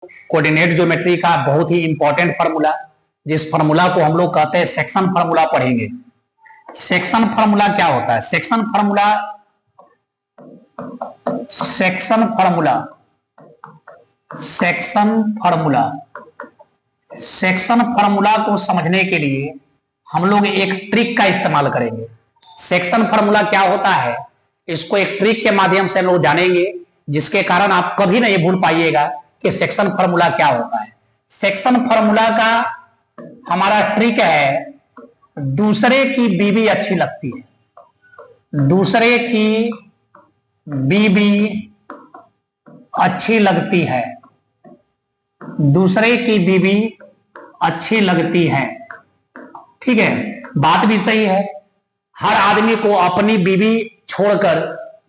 Coordinate geometry का बहुत ही important formula, जिस फार्मूला को हम लोग कहते हैं सेक्शन फार्मूला पढ़ेंगे। सेक्शन फार्मूला क्या होता है? Section formula section formula section formula को समझने के लिए हम लोग एक ट्रिक का इस्तेमाल करेंगे। सेक्शन फार्मूला क्या होता है, इसको एक ट्रिक के माध्यम से हम लोग जानेंगे, जिसके कारण आप कभी नहीं भूल पाइएगा कि सेक्शन फार्मूला क्या होता है। सेक्शन फार्मूला का हमारा ट्रिक है, दूसरे की बीबी अच्छी लगती है। दूसरे की बीबी अच्छी लगती है। दूसरे की बीबी अच्छी लगती है। ठीक है, बात भी सही है। हर आदमी को अपनी बीबी छोड़कर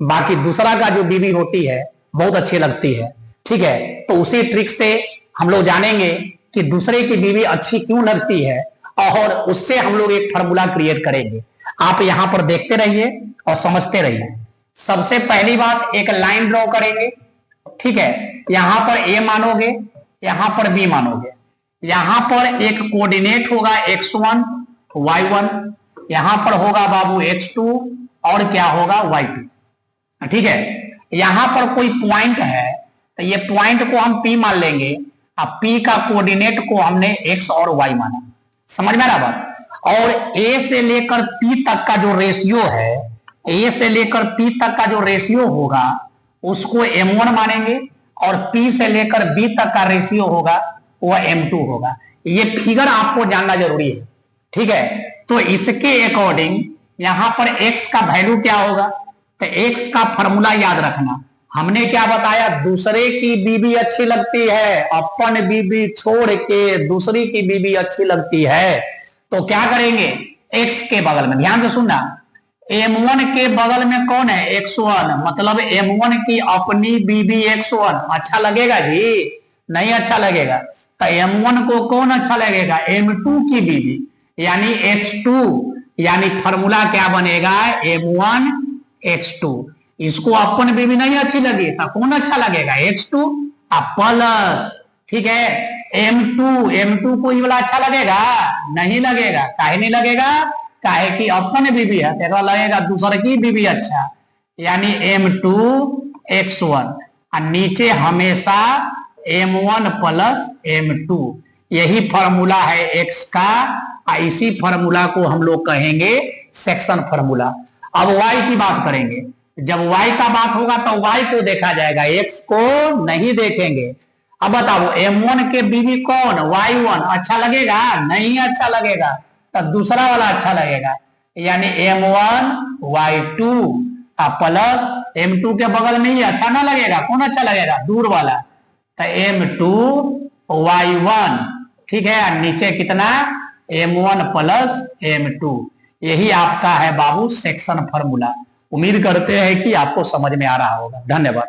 बाकी दूसरा का जो बीबी होती है बहुत अच्छी लगती है। ठीक है, तो उसी ट्रिक से हम लोग जानेंगे कि दूसरे की बीवी अच्छी क्यों लगती है, और उससे हम लोग एक फार्मूला क्रिएट करेंगे। आप यहां पर देखते रहिए और समझते रहिए। सबसे पहली बात, एक लाइन ड्रॉ करेंगे। ठीक है, यहां पर ए मानोगे, यहां पर बी मानोगे। यहां पर एक कोऑर्डिनेट होगा x1 y1, यहां पर होगा बाबू x2 और क्या होगा y2। ठीक है, यहां पर कोई पॉइंट है तो ये पॉइंट को हम P मान लेंगे। अब P का कोऑर्डिनेट को हमने x और y माना। समझ में आ रहा बात? और A से लेकर P तक का जो रेशियो है, A से लेकर P तक का जो रेशियो होगा उसको M1 मानेंगे, और P से लेकर B तक का रेशियो होगा वह M2 होगा। ये फिगर आपको जानना जरूरी है। ठीक है, तो इसके अकॉर्डिंग यहां पर x का वैल्यू क्या होगा, तो x का फॉर्मूला याद रखना। हमने क्या बताया, दूसरे की बीबी अच्छी लगती है, अपन बीबी छोड़ के दूसरी की बीबी अच्छी लगती है। तो क्या करेंगे, x के बगल में, ध्यान से सुनना, M1 के बगल में कौन है, x1, मतलब M1 की अपनी बीबी x1 अच्छा लगेगा जी? नहीं अच्छा लगेगा। तो M1 को कौन अच्छा लगेगा, M2 की बीबी, यानी x2, यानी फॉर्मूला क्या बनेगा, M1 x2। इसको अपन बीबी नहीं अच्छी लगी तो कौन अच्छा लगेगा, x2 प्लस, ठीक है, M2 को ये वाला अच्छा लगेगा? नहीं लगेगा। काहे नहीं लगेगा, काहे कि अपन बीबी है, तेरा लगेगा दूसरे की बीबी अच्छा, यानी M2 x1, और नीचे हमेशा M1 प्लस M2। यही फॉर्मूला है x का, इसी फॉर्मूला को हम लोग कहेंगे सेक्शन फॉर्मूला। अब y की बात करेंगे। जब y का बात होगा तो y को देखा जाएगा, x को नहीं देखेंगे। अब बताओ, M1 के बीबी कौन, y1 अच्छा लगेगा? नहीं अच्छा लगेगा। तो दूसरा वाला अच्छा लगेगा, यानी M1 y2 प्लस M2 के बगल में ही अच्छा ना लगेगा, कौन अच्छा लगेगा, दूर वाला, तो M2 y1। ठीक है, नीचे कितना, M1 प्लस M2। यही आपका है बाबू सेक्शन फार्मूला। उम्मीद करते हैं कि आपको समझ में आ रहा होगा। धन्यवाद।